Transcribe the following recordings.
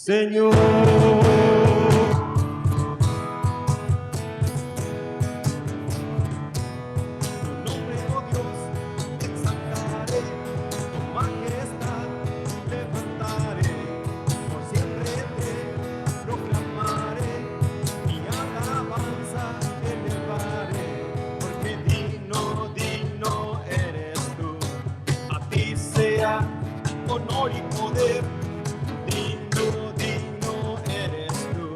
Señor. Honor y poder, digno, digno eres tú.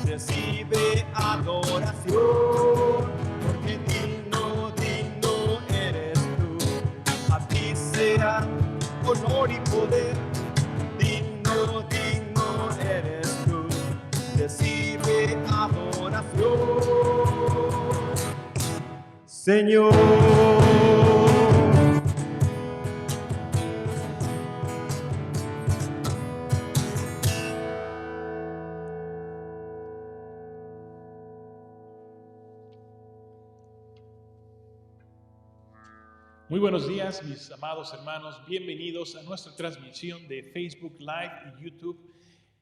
Recibe adoración, porque digno, digno eres tú. A ti sea honor y poder, digno, digno eres tú. Recibe adoración, Señor. Muy buenos días, mis amados hermanos. Bienvenidos a nuestra transmisión de Facebook Live y YouTube.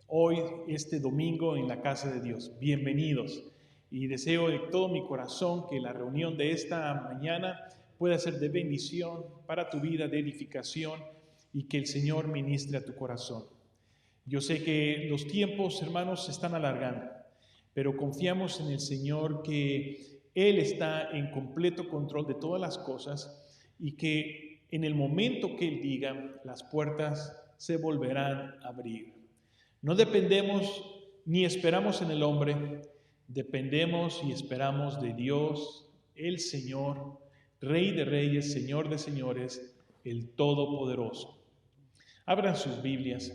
Hoy, este domingo, en la casa de Dios. Bienvenidos. Y deseo de todo mi corazón que la reunión de esta mañana pueda ser de bendición para tu vida, de edificación, y que el Señor ministre a tu corazón. Yo sé que los tiempos, hermanos, se están alargando, pero confiamos en el Señor que Él está en completo control de todas las cosas y que en el momento que Él diga, las puertas se volverán a abrir. No dependemos ni esperamos en el hombre, dependemos y esperamos de Dios, el Señor, Rey de Reyes, Señor de Señores, el Todopoderoso. Abran sus Biblias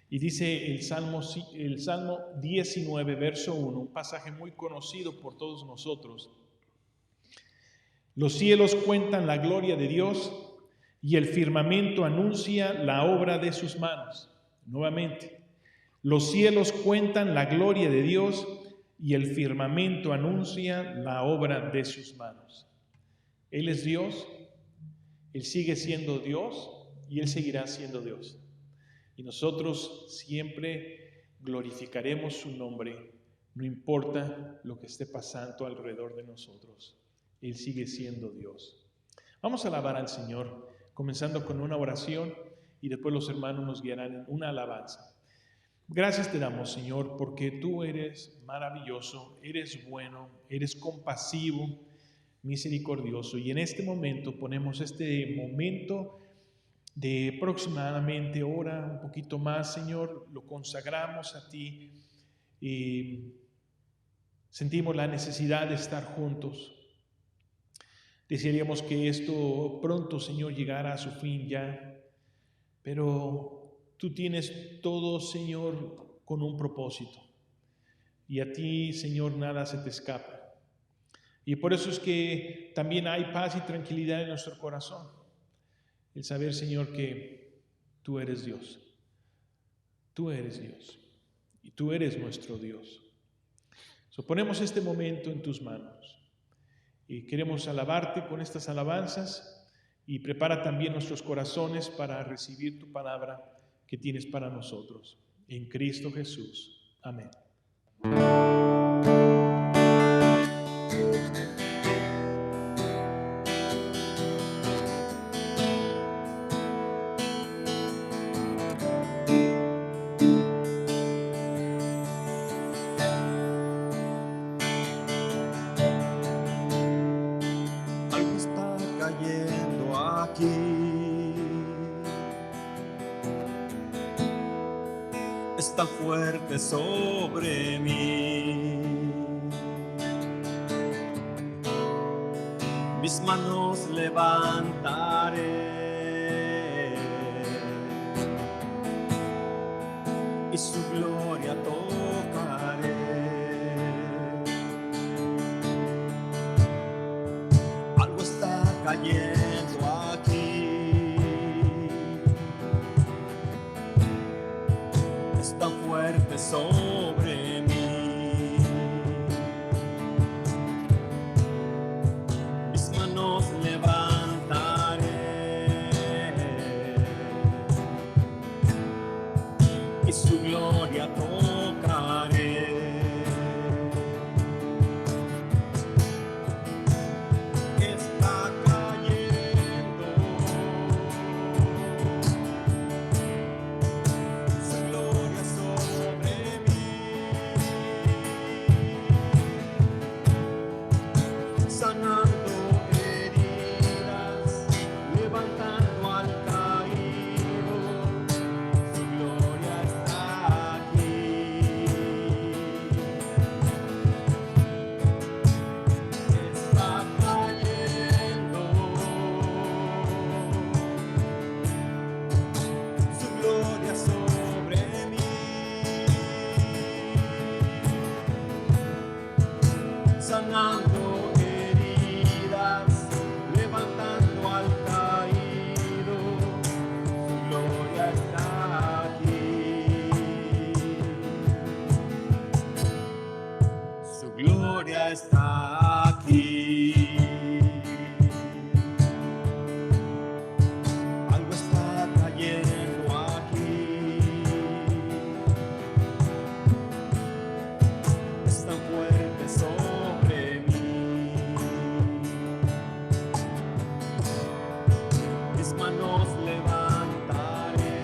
Y dice el Salmo 19, verso 1, un pasaje muy conocido por todos nosotros. Los cielos cuentan la gloria de Dios y el firmamento anuncia la obra de sus manos. Nuevamente, los cielos cuentan la gloria de Dios y el firmamento anuncia la obra de sus manos. Él es Dios, Él sigue siendo Dios y Él seguirá siendo Dios. Y nosotros siempre glorificaremos su nombre, no importa lo que esté pasando alrededor de nosotros. Él sigue siendo Dios. Vamos a alabar al Señor, comenzando con una oración y después los hermanos nos guiarán en una alabanza. Gracias te damos, Señor, porque tú eres maravilloso, eres bueno, eres compasivo, misericordioso. Y en este momento ponemos este momento de aproximadamente hora, un poquito más, Señor, lo consagramos a ti y sentimos la necesidad de estar juntos. Desearíamos que esto pronto, Señor, llegara a su fin ya, pero tú tienes todo, Señor, con un propósito. Y a ti, Señor, nada se te escapa. Y por eso es que también hay paz y tranquilidad en nuestro corazón. El saber, Señor, que tú eres Dios. Tú eres Dios. Y tú eres nuestro Dios. Ponemos este momento en tus manos. Y queremos alabarte con estas alabanzas. Y prepara también nuestros corazones para recibir tu palabra que tienes para nosotros. En Cristo Jesús. Amén. Está fuerte sobre mí. Mis manos levantaré y su gloria tocaré. Algo está cayendo aquí. Tan fuerte sobre mí. Mis manos levantaré y su gloria tocaré. Está cayendo su gloria sobre mí, sanando heridas, levantando al caído. Su gloria está aquí. Está cayendo su gloria sobre mí, sanando heridas, levantando al caído. Su gloria está aquí. Su gloria está aquí. Algo está cayendo aquí. Es tan fuerte sobre mí. Mis manos levantaré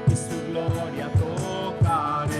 y su gloria tocaré.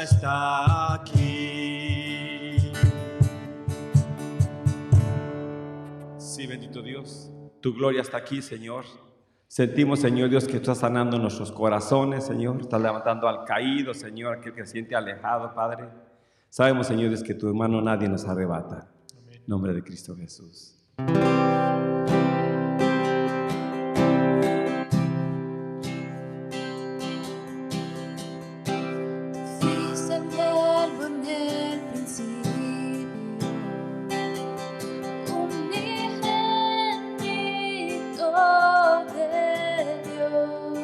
gloria está aquí. Sí, bendito Dios. Tu gloria está aquí, Señor. Sentimos, Señor Dios, que tú estás sanando nuestros corazones, Señor. Estás levantando al caído, Señor, aquel que se siente alejado, Padre. Sabemos, Señor Dios, que tu hermano nadie nos arrebata. En nombre de Cristo Jesús. Fuiste el verbo en el principio, unigénito de Dios,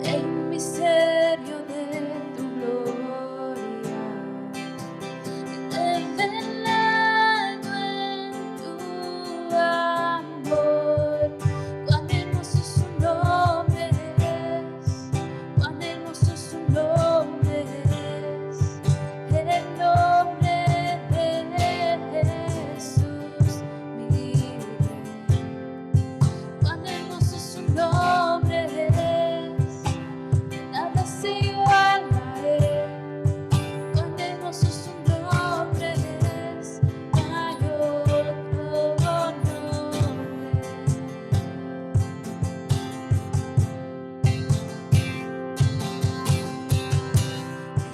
el misterio de tu gloria, revelado en tu amor. Cuán hermoso es su nombre es, cuán hermoso es su nombre es, el nombre de Jesús, mi Rey. Cuán hermoso es su nombre es, nada se iguala a él. Cuán hermoso es su nombre es, no hay otro nombre.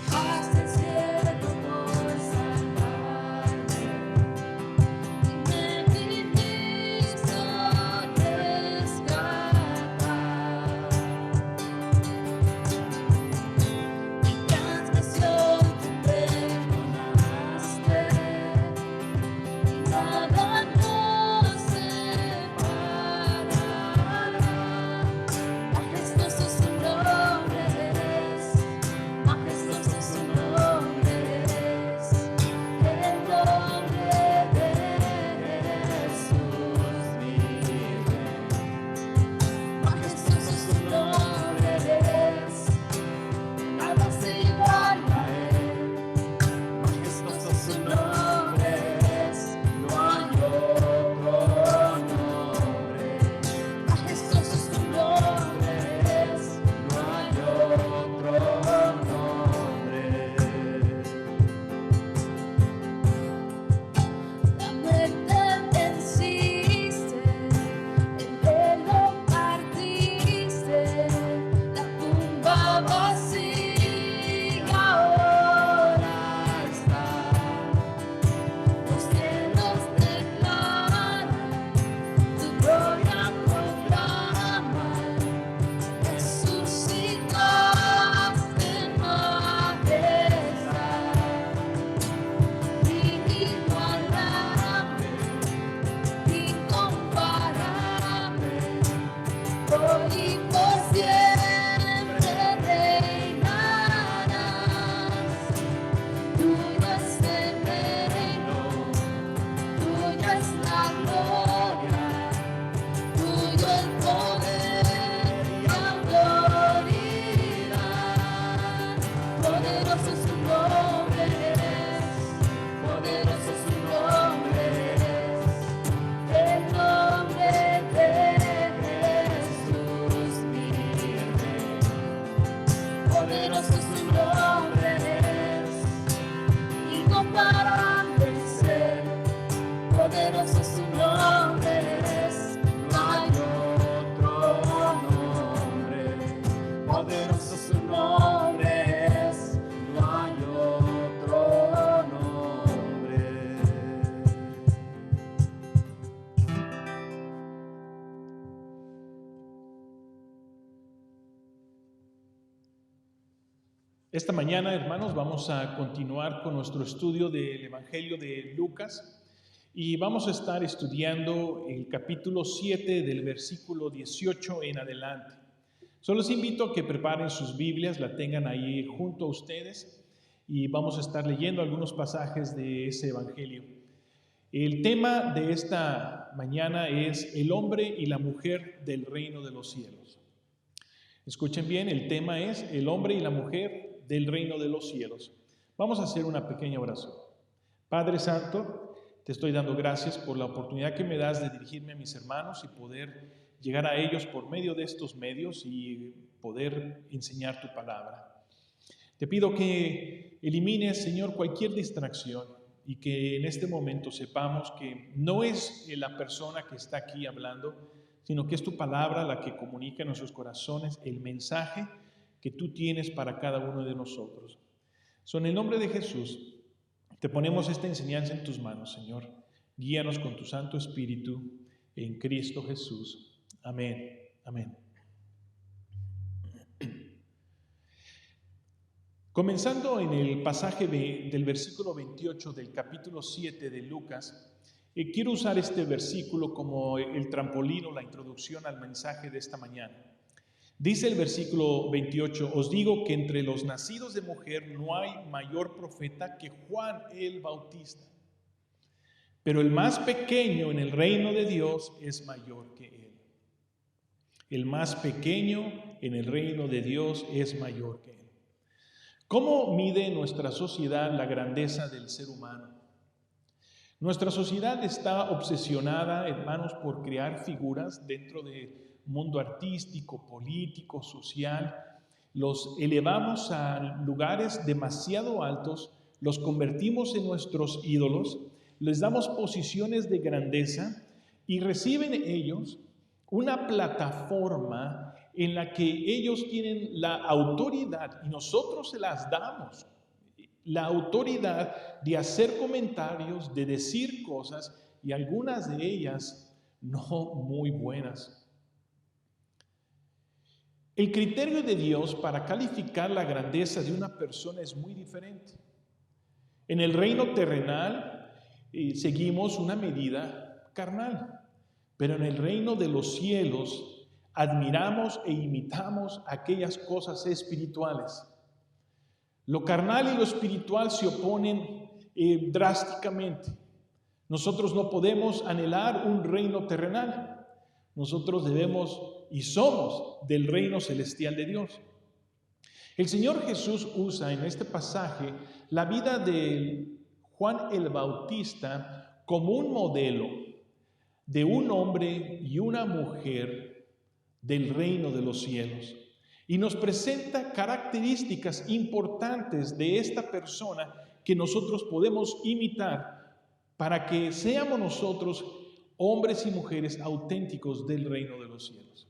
Dejaste el cielo por salvarme y me viniste a rescatar. Mi transgresión tú perdonaste y nada nos separará. Majestuoso es su nombre es, majestuoso es su nombre es, el nombre de Jesús, mi Rey. Majestuoso es su nombre es, nada se iguala a él. Majestuoso es su nombre es, no hay otro nombre. Majestuoso es su nombre es, no hay otro nombre. La muerte venciste, el velo partiste, la tumba vacía ahora está. Los cielos declaran, tu gloria proclaman, resucitaste en majestad, inigualable, incomparable, hoy y por siempre reinarás. Tuyo es el reino, tuyo es la gloria, tuyo el poder y autoridad. Poderoso es su nombre es, poderoso es su nombre es, el nombre de Jesús, mi Rey. Poderoso es su nombre es, incomparable es él. Poderoso es su nombre es, no hay otro nombre. Poderoso es su nombre es, no hay otro nombre. Esta mañana, hermanos, vamos a continuar con nuestro estudio del Evangelio de Lucas y vamos a estar estudiando el capítulo 7 del versículo 18 en adelante. Solo les invito a que preparen sus Biblias, la tengan ahí junto a ustedes y vamos a estar leyendo algunos pasajes de ese Evangelio. El tema de esta mañana es el hombre y la mujer del reino de los cielos. Escuchen bien, el tema es el hombre y la mujer del reino de los cielos. Vamos a hacer una pequeña oración. Padre Santo, te estoy dando gracias por la oportunidad que me das de dirigirme a mis hermanos y poder llegar a ellos por medio de estos medios y poder enseñar tu palabra. Te pido que elimines, Señor, cualquier distracción y que en este momento sepamos que no es la persona que está aquí hablando, sino que es tu palabra la que comunica en nuestros corazones el mensaje que tú tienes para cada uno de nosotros. En el nombre de Jesús, te ponemos esta enseñanza en tus manos, Señor. Guíanos con tu Santo Espíritu en Cristo Jesús. Amén. Amén. Comenzando en el pasaje del versículo 28 del capítulo 7 de Lucas, quiero usar este versículo como el trampolín o la introducción al mensaje de esta mañana. Dice el versículo 28, os digo que entre los nacidos de mujer no hay mayor profeta que Juan el Bautista, pero el más pequeño en el reino de Dios es mayor que él. El más pequeño en el reino de Dios es mayor que él. ¿Cómo mide nuestra sociedad la grandeza del ser humano? Nuestra sociedad está obsesionada, hermanos, por crear figuras dentro del mundo artístico, político, social. Los elevamos a lugares demasiado altos, los convertimos en nuestros ídolos, les damos posiciones de grandeza y reciben ellos una plataforma en la que ellos tienen la autoridad y nosotros se las damos. La autoridad de hacer comentarios, de decir cosas y algunas de ellas no muy buenas. El criterio de Dios para calificar la grandeza de una persona es muy diferente. En el reino terrenal seguimos una medida carnal, pero en el reino de los cielos admiramos e imitamos aquellas cosas espirituales. Lo carnal y lo espiritual se oponen drásticamente. Nosotros no podemos anhelar un reino terrenal. Nosotros debemos y somos del reino celestial de Dios. El Señor Jesús usa en este pasaje la vida de Juan el Bautista como un modelo de un hombre y una mujer del reino de los cielos. Y nos presenta características importantes de esta persona que nosotros podemos imitar para que seamos nosotros hombres y mujeres auténticos del reino de los cielos.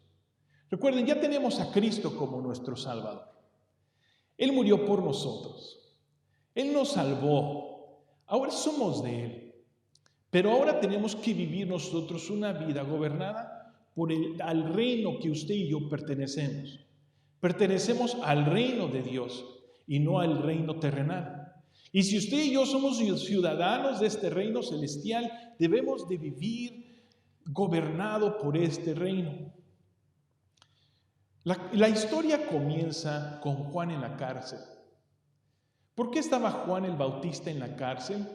Recuerden, ya tenemos a Cristo como nuestro Salvador. Él murió por nosotros. Él nos salvó. Ahora somos de Él. Pero ahora tenemos que vivir nosotros una vida gobernada al reino que usted y yo pertenecemos. Pertenecemos al reino de Dios y no al reino terrenal. Y si usted y yo somos ciudadanos de este reino celestial, debemos de vivir gobernado por este reino. La historia comienza con Juan en la cárcel. ¿Por qué estaba Juan el Bautista en la cárcel?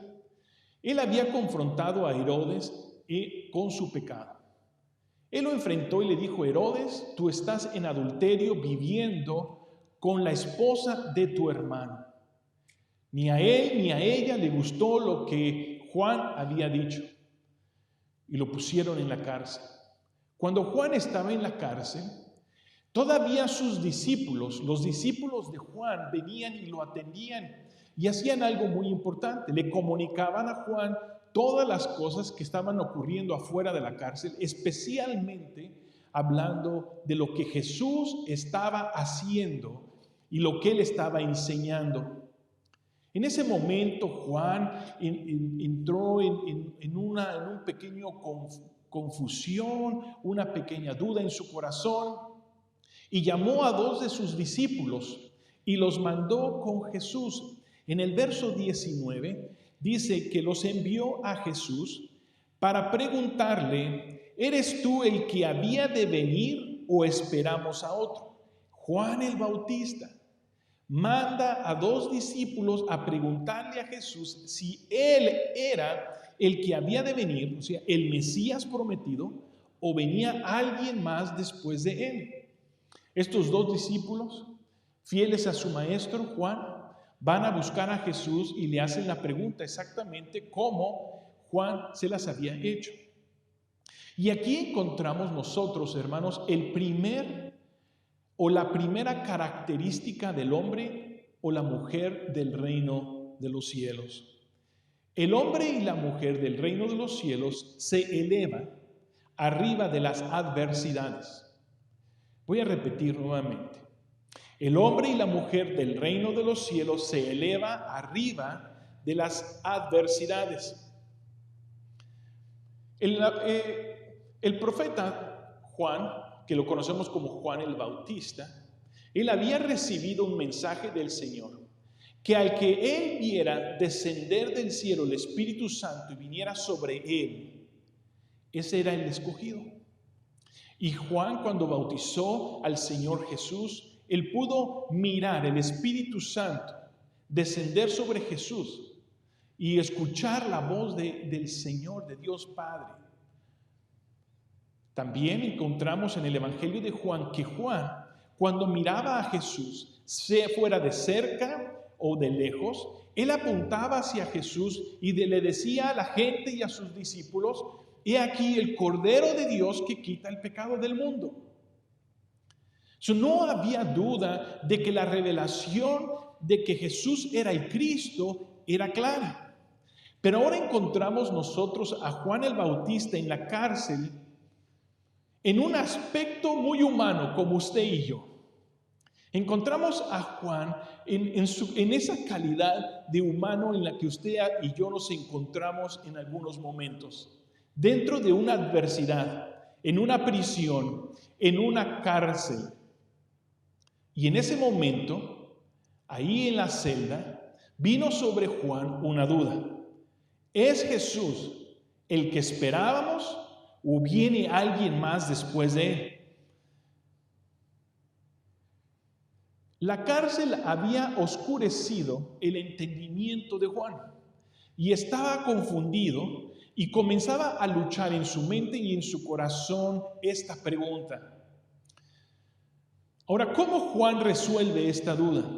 Él había confrontado a Herodes con su pecado. Él lo enfrentó y le dijo: Herodes, tú estás en adulterio viviendo con la esposa de tu hermano. Ni a él ni a ella le gustó lo que Juan había dicho y lo pusieron en la cárcel. Cuando Juan estaba en la cárcel, todavía sus discípulos, los discípulos de Juan, venían y lo atendían y hacían algo muy importante. Le comunicaban a Juan todas las cosas que estaban ocurriendo afuera de la cárcel, especialmente hablando de lo que Jesús estaba haciendo y lo que él estaba enseñando. En ese momento Juan entró en un pequeño confusión, una pequeña duda en su corazón y llamó a 2 de sus discípulos y los mandó con Jesús. En el verso 19 dice que los envió a Jesús para preguntarle: ¿eres tú el que había de venir o esperamos a otro? Juan el Bautista manda a 2 discípulos a preguntarle a Jesús si él era el que había de venir, o sea, el Mesías prometido, o venía alguien más después de él. Estos 2 discípulos, fieles a su maestro Juan, van a buscar a Jesús y le hacen la pregunta exactamente como Juan se las había hecho. Y aquí encontramos nosotros, hermanos, el primer o la primera característica del hombre o la mujer del reino de los cielos. El hombre y la mujer del reino de los cielos se elevan arriba de las adversidades. Voy a repetir nuevamente. El hombre y la mujer del reino de los cielos se eleva arriba de las adversidades. El profeta Juan, que lo conocemos como Juan el Bautista, él había recibido un mensaje del Señor, que al que él viera descender del cielo el Espíritu Santo y viniera sobre él, ese era el escogido. Y Juan, cuando bautizó al Señor Jesús, él pudo mirar el Espíritu Santo descender sobre Jesús y escuchar la voz del Señor, de Dios Padre. También encontramos en el Evangelio de Juan que Juan, cuando miraba a Jesús, sea fuera de cerca o de lejos, él apuntaba hacia Jesús y le decía a la gente y a sus discípulos: he aquí el Cordero de Dios que quita el pecado del mundo. No había duda de que la revelación de que Jesús era el Cristo era clara. Pero ahora encontramos nosotros a Juan el Bautista en la cárcel en un aspecto muy humano como usted y yo. Encontramos a Juan en esa calidad de humano en la que usted y yo nos encontramos en algunos momentos. Dentro de una adversidad, en una prisión, en una cárcel. Y en ese momento, ahí en la celda, vino sobre Juan una duda. ¿Es Jesús el que esperábamos o viene alguien más después de él? La cárcel había oscurecido el entendimiento de Juan y estaba confundido y comenzaba a luchar en su mente y en su corazón esta pregunta. Ahora, ¿cómo Juan resuelve esta duda?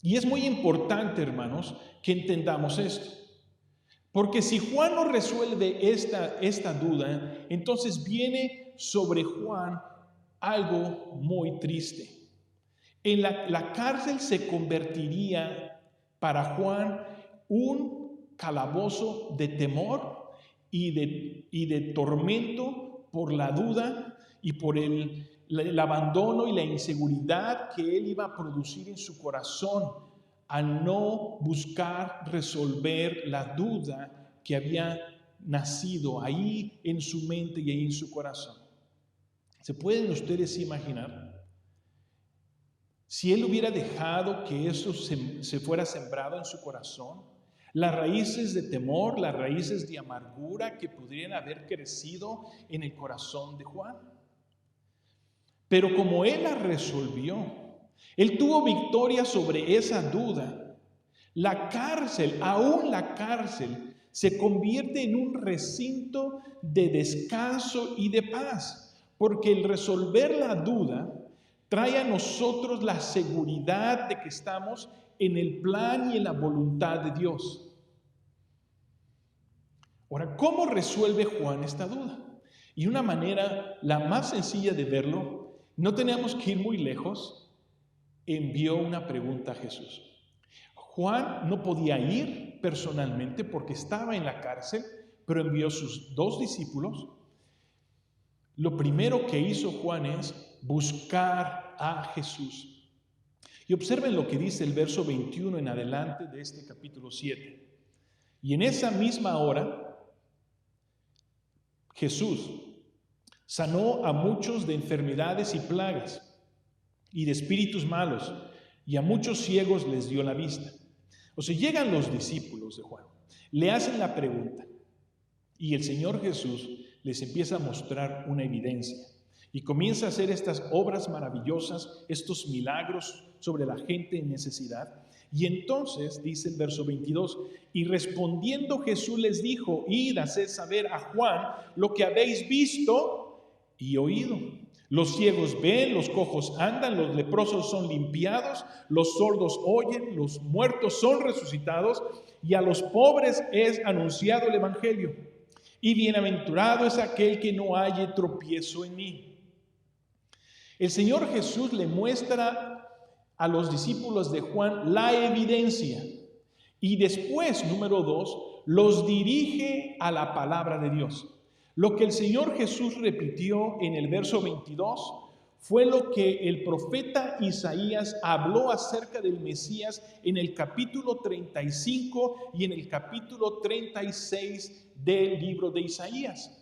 Y es muy importante, hermanos, que entendamos esto. Porque si Juan no resuelve esta duda, entonces viene sobre Juan algo muy triste. En la cárcel se convertiría para Juan un calabozo de temor y de tormento por la duda y por el abandono y la inseguridad que él iba a producir en su corazón al no buscar resolver la duda que había nacido ahí en su mente y ahí en su corazón. ¿Se pueden ustedes imaginar? Si él hubiera dejado que eso se fuera sembrado en su corazón, las raíces de temor, las raíces de amargura que podrían haber crecido en el corazón de Juan. Pero como él la resolvió, él tuvo victoria sobre esa duda. La cárcel, aún la cárcel, se convierte en un recinto de descanso y de paz, porque el resolver la duda trae a nosotros la seguridad de que estamos en el plan y en la voluntad de Dios. Ahora, ¿cómo resuelve Juan esta duda? Y una manera, la más sencilla de verlo, no tenemos que ir muy lejos, envió una pregunta a Jesús. Juan no podía ir personalmente porque estaba en la cárcel, pero envió sus 2 discípulos. Lo primero que hizo Juan es buscar a Jesús. Y observen lo que dice el verso 21 en adelante de este capítulo 7. Y en esa misma hora, Jesús sanó a muchos de enfermedades y plagas y de espíritus malos, y a muchos ciegos les dio la vista. O sea, llegan los discípulos de Juan, le hacen la pregunta, y el Señor Jesús les empieza a mostrar una evidencia. Y comienza a hacer estas obras maravillosas, estos milagros sobre la gente en necesidad. Y entonces, dice el verso 22, y respondiendo Jesús les dijo: id, haced saber a Juan lo que habéis visto y oído. Los ciegos ven, los cojos andan, los leprosos son limpiados, los sordos oyen, los muertos son resucitados, y a los pobres es anunciado el evangelio. Y bienaventurado es aquel que no halle tropiezo en mí. El Señor Jesús le muestra a los discípulos de Juan la evidencia y después, número 2, los dirige a la palabra de Dios. Lo que el Señor Jesús repitió en el verso 22 fue lo que el profeta Isaías habló acerca del Mesías en el capítulo 35 y en el capítulo 36 del libro de Isaías.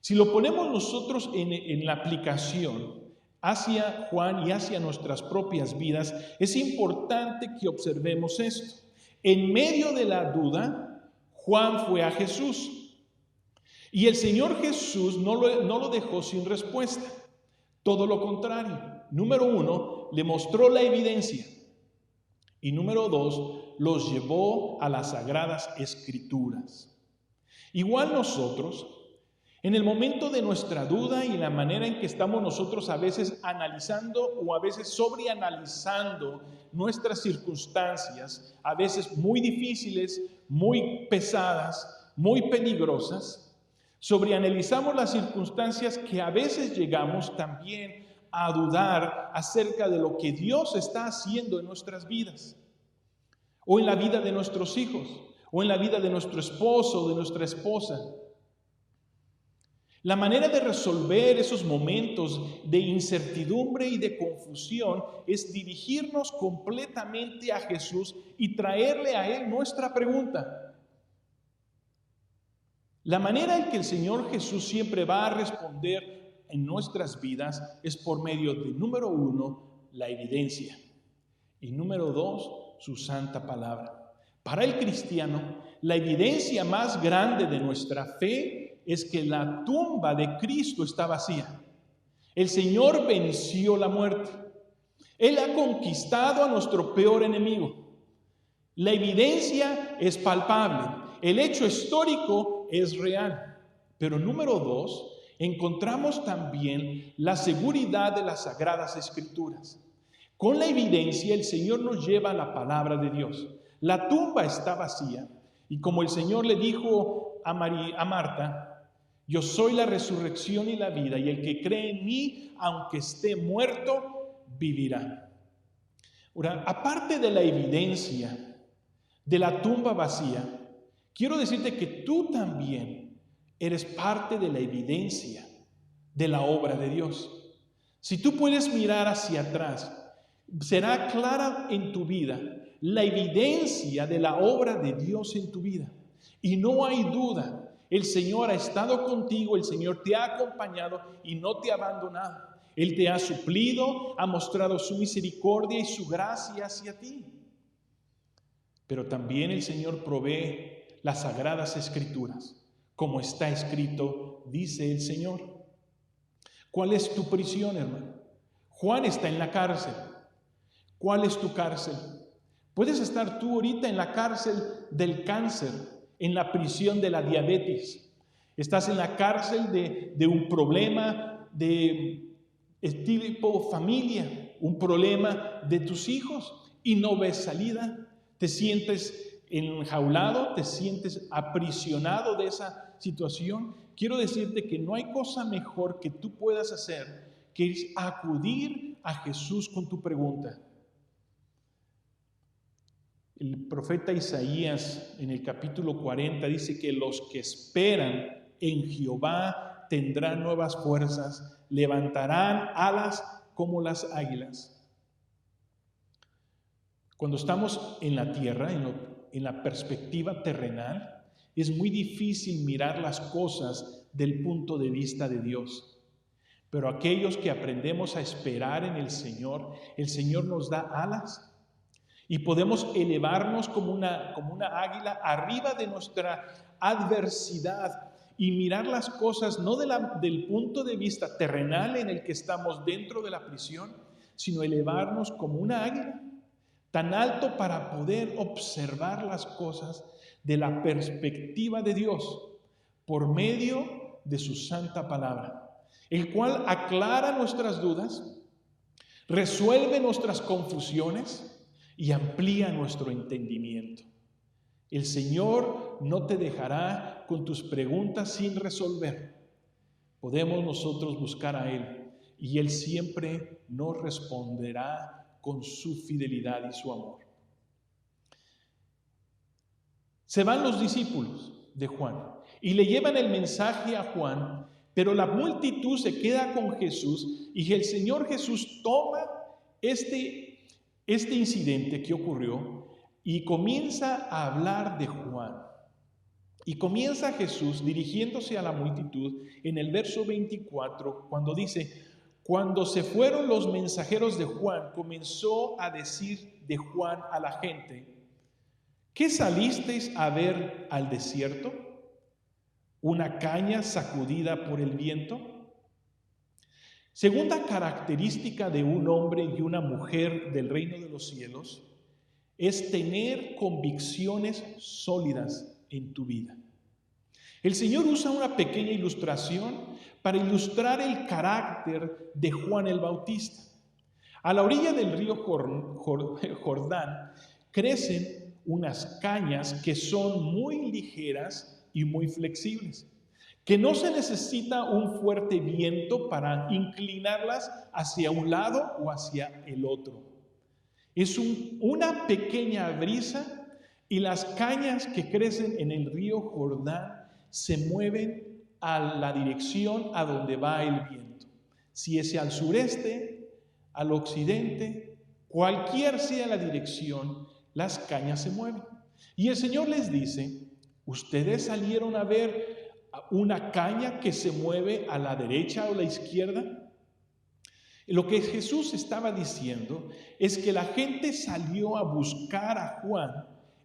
Si lo ponemos nosotros en la aplicación hacia Juan y hacia nuestras propias vidas, es importante que observemos esto. En medio de la duda, Juan fue a Jesús y el Señor Jesús no lo dejó sin respuesta. Todo lo contrario. Número 1, le mostró la evidencia. Y número 2, los llevó a las Sagradas Escrituras. Igual nosotros, en el momento de nuestra duda y la manera en que estamos nosotros a veces analizando o a veces sobreanalizando nuestras circunstancias, a veces muy difíciles, muy pesadas, muy peligrosas, sobreanalizamos las circunstancias que a veces llegamos también a dudar acerca de lo que Dios está haciendo en nuestras vidas, o en la vida de nuestros hijos, o en la vida de nuestro esposo o de nuestra esposa. La manera de resolver esos momentos de incertidumbre y de confusión es dirigirnos completamente a Jesús y traerle a Él nuestra pregunta. La manera en que el Señor Jesús siempre va a responder en nuestras vidas es por medio de, número 1, la evidencia, y número 2, su santa palabra. Para el cristiano, la evidencia más grande de nuestra fe es que la tumba de Cristo está vacía. El Señor venció la muerte. Él ha conquistado a nuestro peor enemigo. La evidencia es palpable. El hecho histórico es real. Pero número 2, encontramos también la seguridad de las Sagradas Escrituras. Con la evidencia, el Señor nos lleva a la palabra de Dios. La tumba está vacía. Y como el Señor le dijo a Marta, yo soy la resurrección y la vida, y el que cree en mí, aunque esté muerto, vivirá. Ahora, aparte de la evidencia de la tumba vacía, quiero decirte que tú también eres parte de la evidencia de la obra de Dios. Si tú puedes mirar hacia atrás, será clara en tu vida la evidencia de la obra de Dios en tu vida. Y no hay duda, el Señor ha estado contigo, el Señor te ha acompañado y no te ha abandonado. Él te ha suplido, ha mostrado su misericordia y su gracia hacia ti. Pero también el Señor provee las Sagradas Escrituras, como está escrito, dice el Señor. ¿Cuál es tu prisión, hermano? Juan está en la cárcel. ¿Cuál es tu cárcel? Puedes estar tú ahorita en la cárcel del cáncer, en la prisión de la diabetes. Estás en la cárcel de un problema de tipo familia, un problema de tus hijos y no ves salida. Te sientes enjaulado, te sientes aprisionado de esa situación. Quiero decirte que no hay cosa mejor que tú puedas hacer que es acudir a Jesús con tu pregunta. El profeta Isaías en el capítulo 40 dice que los que esperan en Jehová tendrán nuevas fuerzas, levantarán alas como las águilas. Cuando estamos en la tierra, en la perspectiva terrenal, es muy difícil mirar las cosas del punto de vista de Dios. Pero aquellos que aprendemos a esperar en el Señor nos da alas y podemos elevarnos como una águila arriba de nuestra adversidad y mirar las cosas no del punto de vista terrenal en el que estamos dentro de la prisión, sino elevarnos como una águila tan alto para poder observar las cosas de la perspectiva de Dios por medio de su santa palabra, el cual aclara nuestras dudas, resuelve nuestras confusiones y amplía nuestro entendimiento. El Señor no te dejará con tus preguntas sin resolver. Podemos nosotros buscar a Él. y Él siempre nos responderá con su fidelidad y su amor. Se van los discípulos de Juan y le llevan el mensaje a Juan, pero la multitud se queda con Jesús y el Señor Jesús toma este incidente que ocurrió y comienza a hablar de Juan. Y comienza Jesús dirigiéndose a la multitud en el verso 24, cuando dice: cuando se fueron los mensajeros de Juan, comenzó a decir de Juan a la gente: ¿qué salisteis a ver al desierto? ¿Una caña sacudida por el viento? Segunda característica de un hombre y una mujer del reino de los cielos es tener convicciones sólidas en tu vida. El Señor usa una pequeña ilustración para ilustrar el carácter de Juan el Bautista. A la orilla del río Jordán crecen unas cañas que son muy ligeras y muy flexibles, que no se necesita un fuerte viento para inclinarlas hacia un lado o hacia el otro. Es una pequeña brisa y las cañas que crecen en el río Jordán se mueven a la dirección a donde va el viento. Si es al sureste, al occidente, cualquier sea la dirección, las cañas se mueven. Y el Señor les dice: ¿ustedes salieron a ver una caña que se mueve a la derecha o la izquierda? Lo que Jesús estaba diciendo es que la gente salió a buscar a Juan,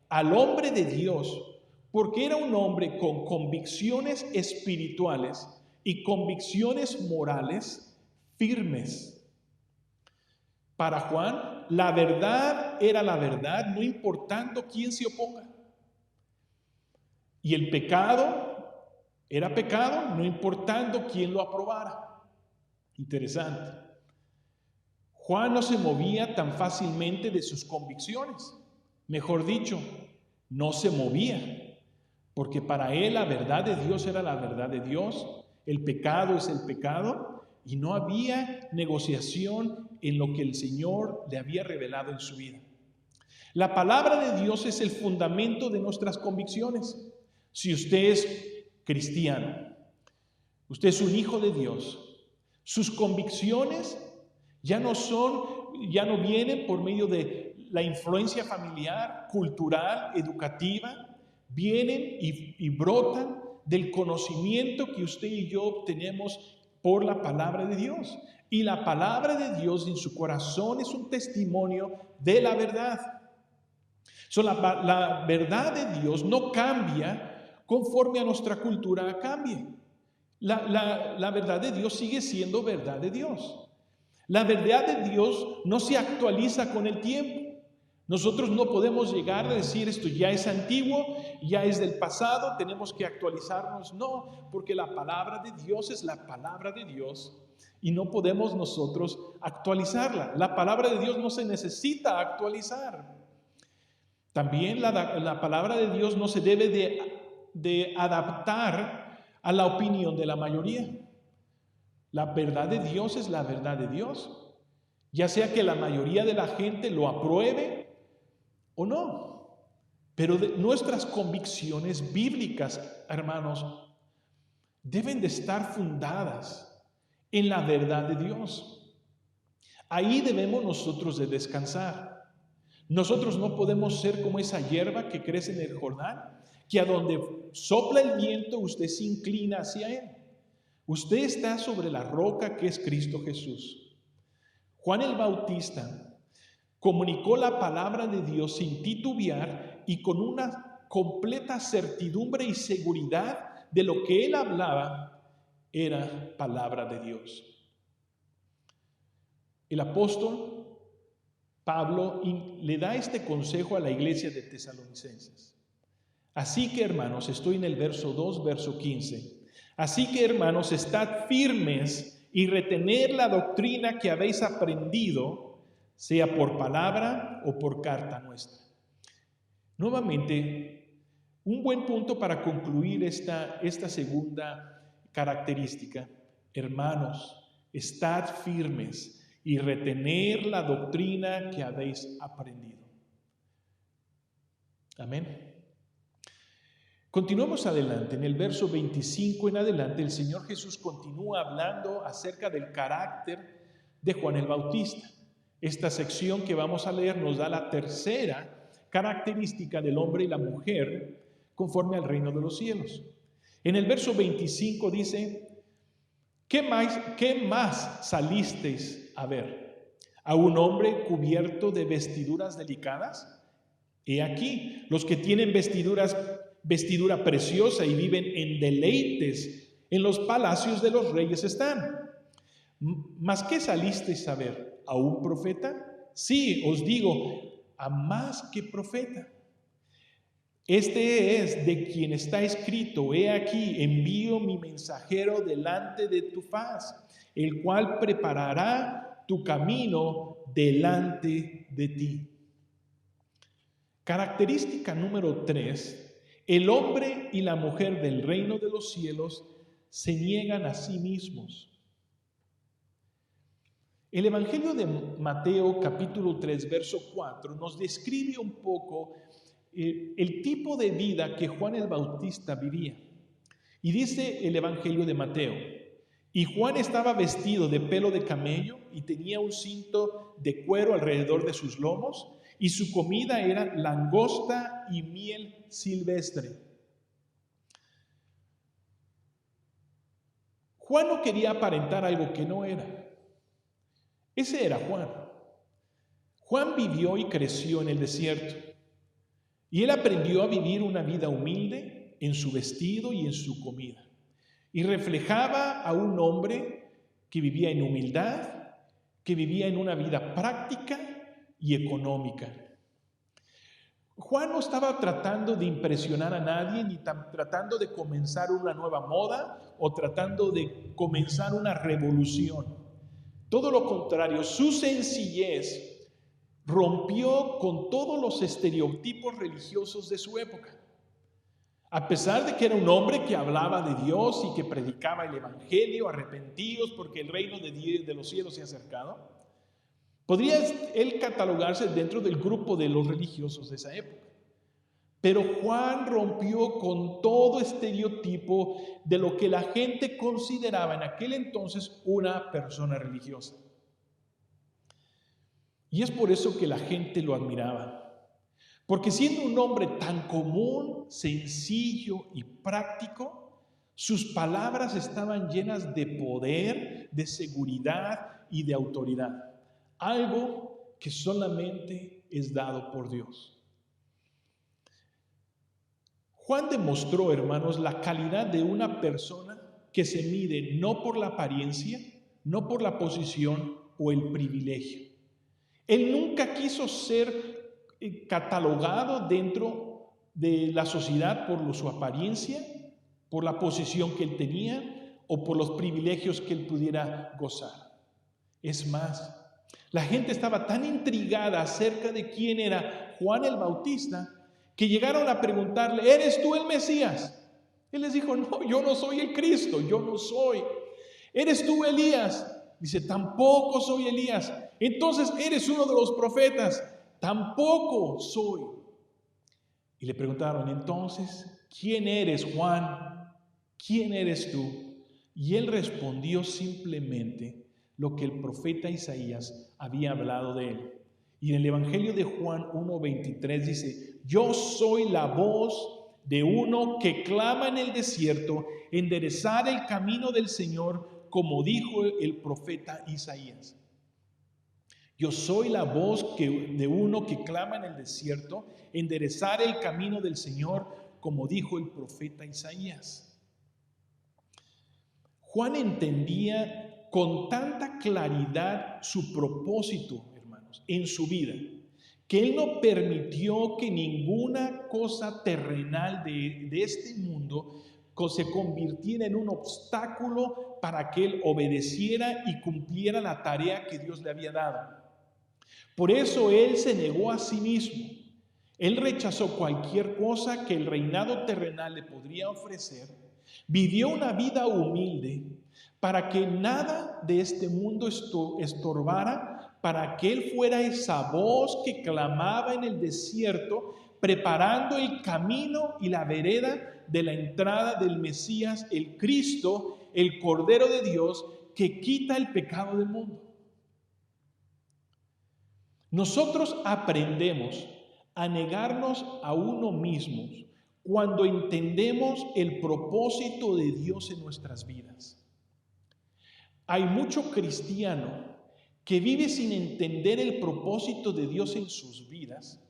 al hombre de Dios, porque era un hombre con convicciones espirituales y convicciones morales firmes. Para Juan, la verdad era la verdad, no importando quién se oponga. Y el pecado era pecado, no importando quién lo aprobara. Interesante. Juan no se movía tan fácilmente de sus convicciones. Mejor dicho, no se movía, porque para él la verdad de Dios era la verdad de Dios, el pecado es el pecado, y no había negociación en lo que el Señor le había revelado en su vida. La palabra de Dios es el fundamento de nuestras convicciones. Si usted es cristiano, usted es un hijo de Dios, sus convicciones ya no vienen por medio de la influencia familiar, cultural, educativa, vienen y brotan del conocimiento que usted y yo obtenemos por la palabra de Dios. Y la palabra de Dios en su corazón es un testimonio de la verdad. La verdad de Dios no cambia conforme a nuestra cultura cambie. La verdad de Dios sigue siendo verdad de Dios. La verdad de Dios no se actualiza con el tiempo. Nosotros no podemos llegar a decir esto ya es antiguo, ya es del pasado, tenemos que actualizarnos. No, porque la palabra de Dios es la palabra de Dios y no podemos nosotros actualizarla. La palabra de Dios no se necesita actualizar. También la palabra de Dios no se debe de adaptar a la opinión de la mayoría. La verdad de Dios es la verdad de Dios, ya sea que la mayoría de la gente lo apruebe o no. Pero nuestras convicciones bíblicas, hermanos, deben de estar fundadas en la verdad de Dios. Ahí debemos nosotros de descansar. Nosotros no podemos ser como esa hierba que crece en el Jordán, que a donde sopla el viento usted se inclina hacia él. Usted está sobre la roca que es Cristo Jesús. Juan el Bautista comunicó la palabra de Dios sin titubear y con una completa certidumbre y seguridad de lo que él hablaba era palabra de Dios. El apóstol Pablo le da este consejo a la iglesia de Tesalonicenses. Así que, hermanos, estoy en el verso 2, verso 15. Así que, hermanos, estad firmes y retener la doctrina que habéis aprendido, sea por palabra o por carta nuestra. Nuevamente, un buen punto para concluir esta segunda característica. Hermanos, estad firmes y retener la doctrina que habéis aprendido. Amén. Continuamos adelante. En el verso 25 en adelante, el Señor Jesús continúa hablando acerca del carácter de Juan el Bautista. Esta sección que vamos a leer nos da la tercera característica del hombre y la mujer conforme al reino de los cielos. En el verso 25 dice: ¿Qué más salisteis a ver? ¿A un hombre cubierto de vestiduras delicadas? He aquí, los que tienen vestidura preciosa y viven en deleites en los palacios de los reyes están. ¿Mas qué salisteis a ver? ¿A un profeta? Sí, os digo, a más que profeta. Este es de quien está escrito: he aquí, envío mi mensajero delante de tu faz, el cual preparará tu camino delante de ti. Característica número 3, el hombre y la mujer del reino de los cielos se niegan a sí mismos. El Evangelio de Mateo capítulo 3 verso 4 nos describe un poco el tipo de vida que Juan el Bautista vivía. Y dice el Evangelio de Mateo: y Juan estaba vestido de pelo de camello y tenía un cinto de cuero alrededor de sus lomos, y su comida era langosta y miel silvestre. Juan no quería aparentar algo que no era. Ese era Juan. Juan vivió y creció en el desierto. Y él aprendió a vivir una vida humilde en su vestido y en su comida. Y reflejaba a un hombre que vivía en humildad, que vivía en una vida práctica y económica. Juan no estaba tratando de impresionar a nadie, ni tratando de comenzar una nueva moda o tratando de comenzar una revolución. Todo lo contrario, su sencillez rompió con todos los estereotipos religiosos de su época. A pesar de que era un hombre que hablaba de Dios y que predicaba el evangelio, arrepentidos porque el reino de los cielos se ha acercado, podría él catalogarse dentro del grupo de los religiosos de esa época. Pero Juan rompió con todo estereotipo de lo que la gente consideraba en aquel entonces una persona religiosa. Y es por eso que la gente lo admiraba. Porque siendo un hombre tan común, sencillo y práctico, sus palabras estaban llenas de poder, de seguridad y de autoridad. Algo que solamente es dado por Dios. Juan demostró, hermanos, la calidad de una persona que se mide no por la apariencia, no por la posición o el privilegio. Él nunca quiso ser catalogado dentro de la sociedad por su apariencia, por la posición que él tenía o por los privilegios que él pudiera gozar. Es más, la gente estaba tan intrigada acerca de quién era Juan el Bautista que llegaron a preguntarle: ¿eres tú el Mesías? Él les dijo: no, yo no soy el Cristo, yo no soy. ¿Eres tú Elías? Dice: tampoco soy Elías. Entonces, ¿eres uno de los profetas? Tampoco soy. Y le preguntaron: entonces, ¿quién eres, Juan? ¿Quién eres tú? Y él respondió simplemente lo que el profeta Isaías había hablado de él. Y en el Evangelio de Juan 1:23 dice: yo soy la voz de uno que clama en el desierto, enderezar el camino del Señor, como dijo el profeta Isaías. Yo soy la voz de uno que clama en el desierto, enderezar el camino del Señor, como dijo el profeta Isaías. Juan entendía con tanta claridad su propósito, hermanos, en su vida, que él no permitió que ninguna cosa terrenal de este mundo se convirtiera en un obstáculo para que él obedeciera y cumpliera la tarea que Dios le había dado. Por eso él se negó a sí mismo. Él rechazó cualquier cosa que el reinado terrenal le podría ofrecer, vivió una vida humilde para que nada de este mundo estorbara, para que Él fuera esa voz que clamaba en el desierto, preparando el camino y la vereda de la entrada del Mesías, el Cristo, el Cordero de Dios, que quita el pecado del mundo. Nosotros aprendemos a negarnos a uno mismo cuando entendemos el propósito de Dios en nuestras vidas. Hay mucho cristiano que vive sin entender el propósito de Dios en sus vidas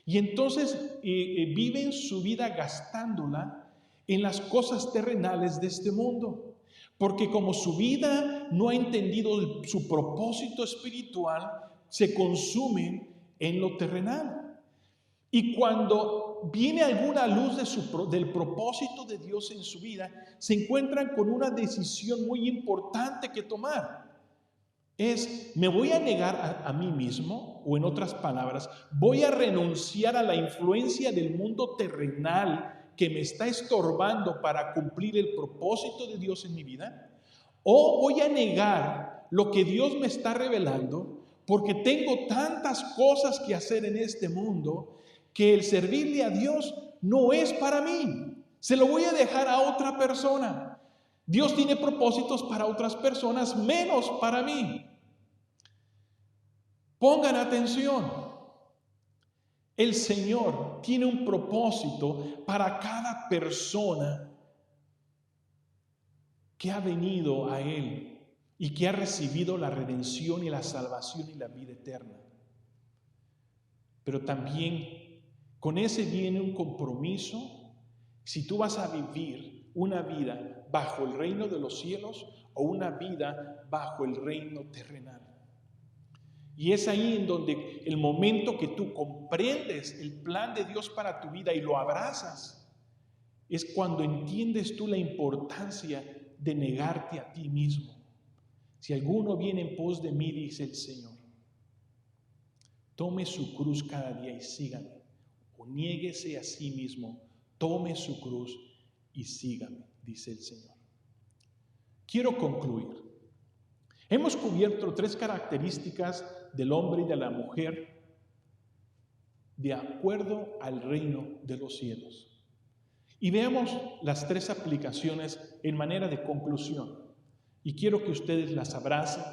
y entonces viven su vida gastándola en las cosas terrenales de este mundo. Porque como su vida no ha entendido su propósito espiritual, se consumen en lo terrenal. Y cuando viene alguna luz del propósito de Dios en su vida, se encuentran con una decisión muy importante que tomar. ¿Me voy a negar a mí mismo? O en otras palabras, ¿voy a renunciar a la influencia del mundo terrenal que me está estorbando para cumplir el propósito de Dios en mi vida? ¿O voy a negar lo que Dios me está revelando porque tengo tantas cosas que hacer en este mundo que el servirle a Dios no es para mí? Se lo voy a dejar a otra persona. Dios tiene propósitos para otras personas, menos para mí. Pongan atención. El Señor tiene un propósito para cada persona que ha venido a Él y que ha recibido la redención y la salvación y la vida eterna. Pero también con ese viene un compromiso. Si tú vas a vivir una vida bajo el reino de los cielos o una vida bajo el reino terrenal. Y es ahí en donde el momento que tú comprendes el plan de Dios para tu vida y lo abrazas, es cuando entiendes tú la importancia de negarte a ti mismo. Si alguno viene en pos de mí, dice el Señor, tome su cruz cada día y sígame. O niéguese a sí mismo, tome su cruz y sígame, dice el Señor. Quiero concluir. Hemos cubierto 3 características del hombre y de la mujer de acuerdo al reino de los cielos. Y veamos las 3 aplicaciones en manera de conclusión. Y quiero que ustedes las abracen,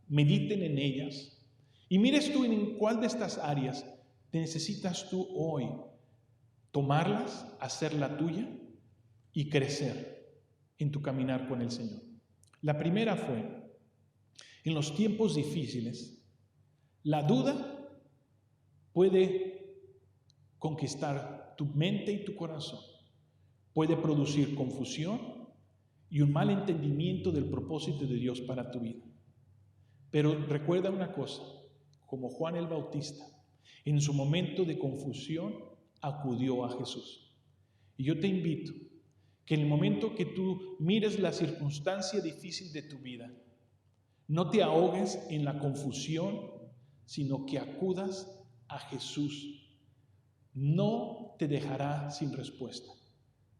mediten en ellas y mires tú en cuál de estas áreas necesitas tú hoy tomarlas, hacerla tuya y crecer en tu caminar con el Señor. La primera fue, en los tiempos difíciles, la duda puede conquistar tu mente y tu corazón. Puede producir confusión y un mal entendimiento del propósito de Dios para tu vida. Pero recuerda una cosa, como Juan el Bautista, en su momento de confusión acudió a Jesús. Y yo te invito que en el momento que tú mires la circunstancia difícil de tu vida, no te ahogues en la confusión, sino que acudas a Jesús. No te dejará sin respuesta.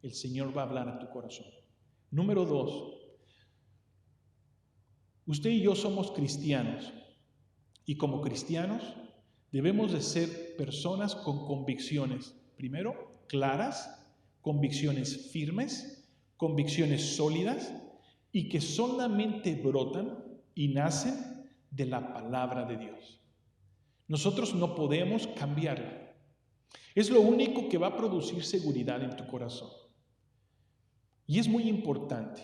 El Señor va a hablar a tu corazón. Número 2. Usted y yo somos cristianos. Y como cristianos debemos de ser personas con convicciones. Primero, claras, convicciones firmes, convicciones sólidas y que solamente brotan y nacen de la palabra de Dios. Nosotros no podemos cambiarla. Es lo único que va a producir seguridad en tu corazón. Y es muy importante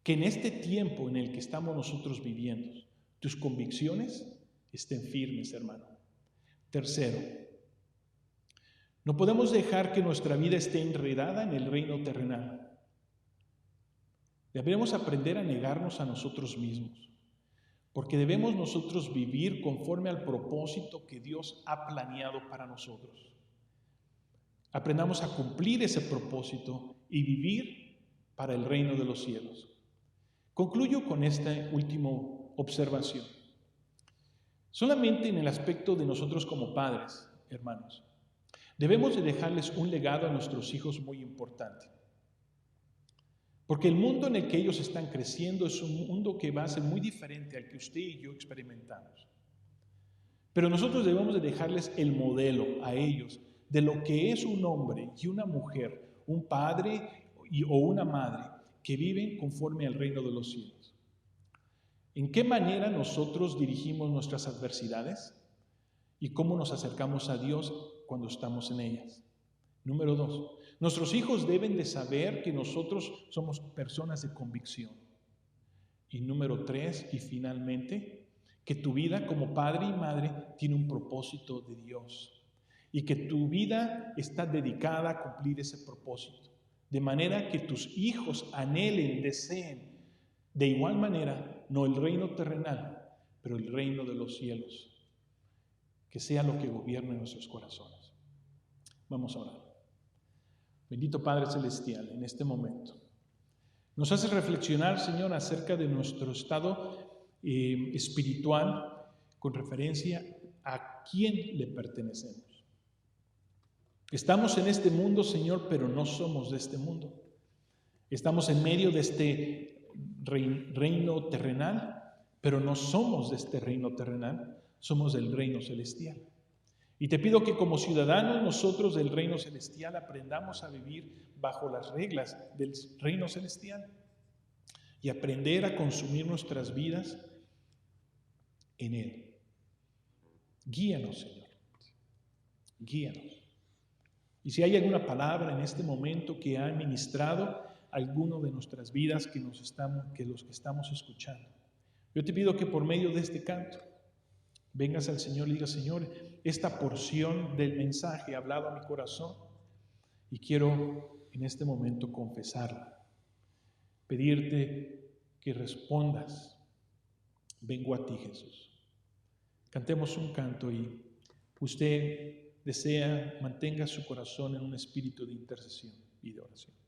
que en este tiempo en el que estamos nosotros viviendo, tus convicciones estén firmes, hermano. Tercero, no podemos dejar que nuestra vida esté enredada en el reino terrenal. Debemos aprender a negarnos a nosotros mismos, porque debemos nosotros vivir conforme al propósito que Dios ha planeado para nosotros. Aprendamos a cumplir ese propósito y vivir para el reino de los cielos. Concluyo con esta última observación. Solamente en el aspecto de nosotros como padres, hermanos, debemos de dejarles un legado a nuestros hijos muy importante. Porque el mundo en el que ellos están creciendo es un mundo que va a ser muy diferente al que usted y yo experimentamos. Pero nosotros debemos de dejarles el modelo a ellos de lo que es un hombre y una mujer, un padre o una madre que viven conforme al reino de los cielos. ¿En qué manera nosotros dirigimos nuestras adversidades? ¿Y cómo nos acercamos a Dios cuando estamos en ellas? Número 2, nuestros hijos deben de saber que nosotros somos personas de convicción. Y número 3, y finalmente, que tu vida como padre y madre tiene un propósito de Dios y que tu vida está dedicada a cumplir ese propósito. De manera que tus hijos anhelen, deseen, de igual manera, no el reino terrenal, pero el reino de los cielos. Que sea lo que gobierne nuestros corazones. Vamos a orar. Bendito Padre Celestial, en este momento, nos hace reflexionar, Señor, acerca de nuestro estado espiritual con referencia a quién le pertenecemos. Estamos en este mundo, Señor, pero no somos de este mundo. Estamos en medio de este reino terrenal, pero no somos de este reino terrenal, somos del reino celestial. Y te pido que como ciudadanos nosotros del reino celestial aprendamos a vivir bajo las reglas del reino celestial y aprender a consumir nuestras vidas en Él. Guíanos, Señor. Guíanos. Y si hay alguna palabra en este momento que ha ministrado alguno de nuestras vidas que los que estamos escuchando, yo te pido que por medio de este canto vengas al Señor y digas: Señor, esta porción del mensaje ha hablado a mi corazón y quiero en este momento confesarla, pedirte que respondas. Vengo a ti, Jesús. Cantemos un canto y usted desea, mantenga su corazón en un espíritu de intercesión y de oración.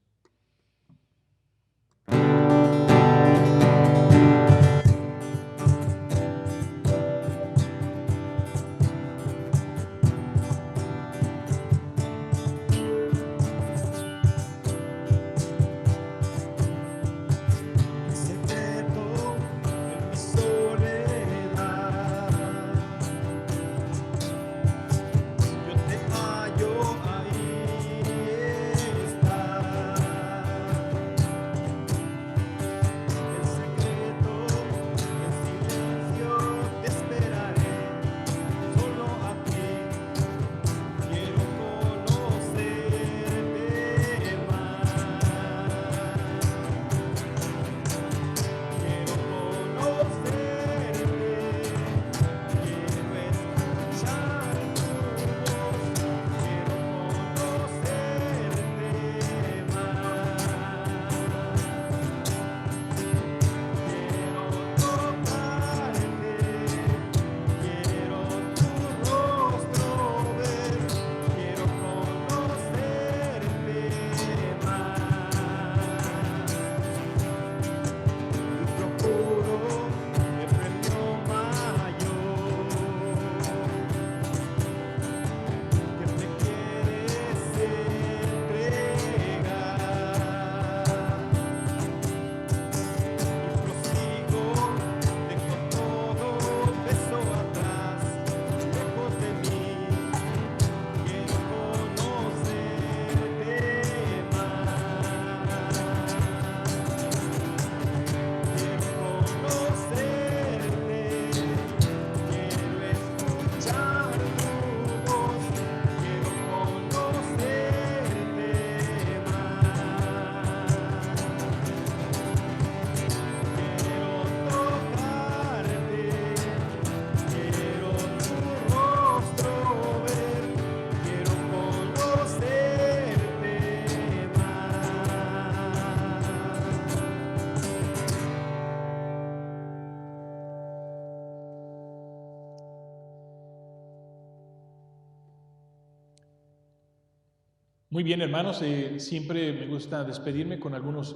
Muy bien, hermanos, siempre me gusta despedirme con algunos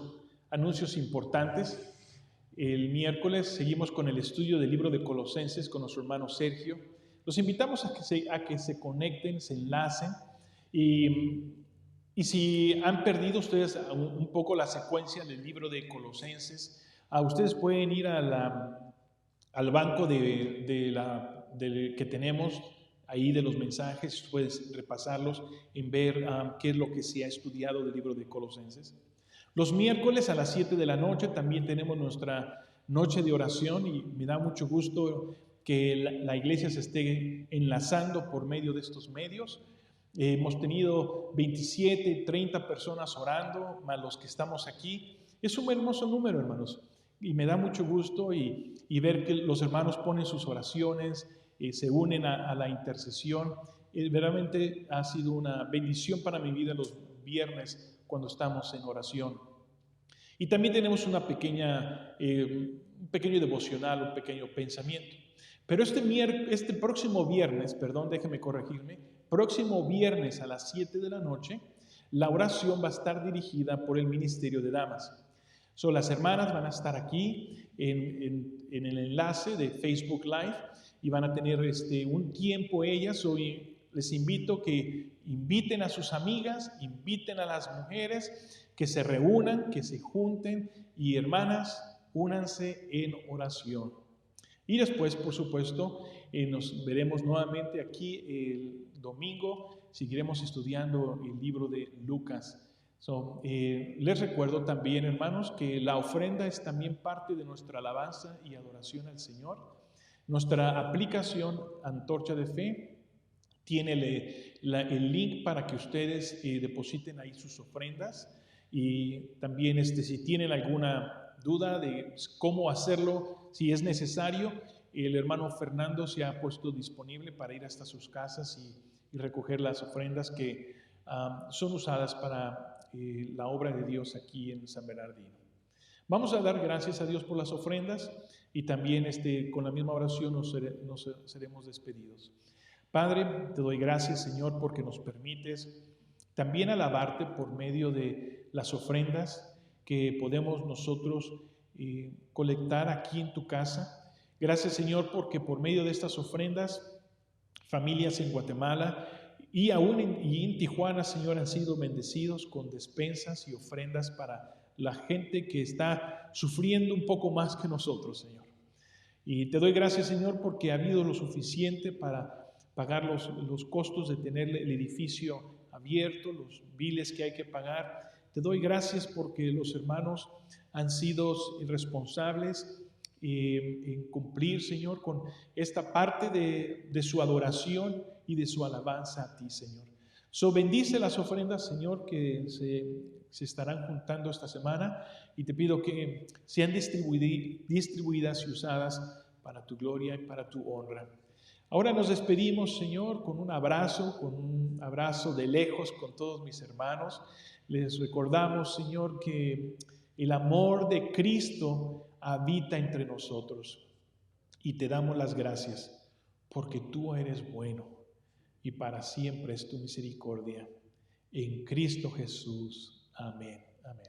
anuncios importantes. El miércoles seguimos con el estudio del libro de Colosenses con nuestro hermano Sergio. Los invitamos a que se conecten, se enlacen y Y si han perdido ustedes un poco la secuencia del libro de Colosenses, ustedes pueden ir al banco que tenemos ahí de los mensajes, puedes repasarlos en ver qué es lo que se ha estudiado del libro de Colosenses. Los miércoles a las 7 de la noche también tenemos nuestra noche de oración y me da mucho gusto que la iglesia se esté enlazando por medio de estos medios. Hemos tenido 27, 30 personas orando, más los que estamos aquí. Es un hermoso número, hermanos, y me da mucho gusto y ver que los hermanos ponen sus oraciones, se unen a la intercesión. Verdaderamente ha sido una bendición para mi vida los viernes cuando estamos en oración. Y también tenemos un pequeño devocional, un pequeño pensamiento. Pero este próximo viernes, déjeme corregirme, próximo viernes a las 7 de la noche, la oración va a estar dirigida por el Ministerio de Damas. Las hermanas van a estar aquí en el enlace de Facebook Live y van a tener un tiempo ellas. Hoy les invito que inviten a sus amigas, inviten a las mujeres, que se reúnan, que se junten y hermanas, únanse en oración. Y después, por supuesto, nos veremos nuevamente aquí el domingo. Seguiremos estudiando el libro de Lucas. Les recuerdo también, hermanos, que la ofrenda es también parte de nuestra alabanza y adoración al Señor. Nuestra aplicación Antorcha de Fe tiene el link para que ustedes depositen ahí sus ofrendas. Y también si tienen alguna duda de cómo hacerlo, si es necesario, el hermano Fernando se ha puesto disponible para ir hasta sus casas y recoger las ofrendas que son usadas para la obra de Dios aquí en San Bernardino. Vamos a dar gracias a Dios por las ofrendas y también con la misma oración nos seremos despedidos. Padre, te doy gracias, Señor, porque nos permites también alabarte por medio de las ofrendas que podemos nosotros colectar aquí en tu casa. Gracias, Señor, porque por medio de estas ofrendas, familias en Guatemala y aún en Tijuana, Señor, han sido bendecidos con despensas y ofrendas para la gente que está sufriendo un poco más que nosotros, Señor. Y te doy gracias, Señor, porque ha habido lo suficiente para pagar los costos de tener el edificio abierto, los biles que hay que pagar. Te doy gracias porque los hermanos han sido responsables en cumplir, Señor, con esta parte de su adoración y de su alabanza a ti, Señor. Bendice las ofrendas, Señor, que se estarán juntando esta semana y te pido que sean distribuidas y usadas para tu gloria y para tu honra. Ahora nos despedimos, Señor, con un abrazo de lejos con todos mis hermanos. Les recordamos, Señor, que el amor de Cristo habita entre nosotros y te damos las gracias porque tú eres bueno y para siempre es tu misericordia. En Cristo Jesús. Amén. Amén.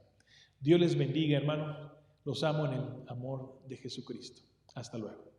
Dios les bendiga, hermanos. Los amo en el amor de Jesucristo. Hasta luego.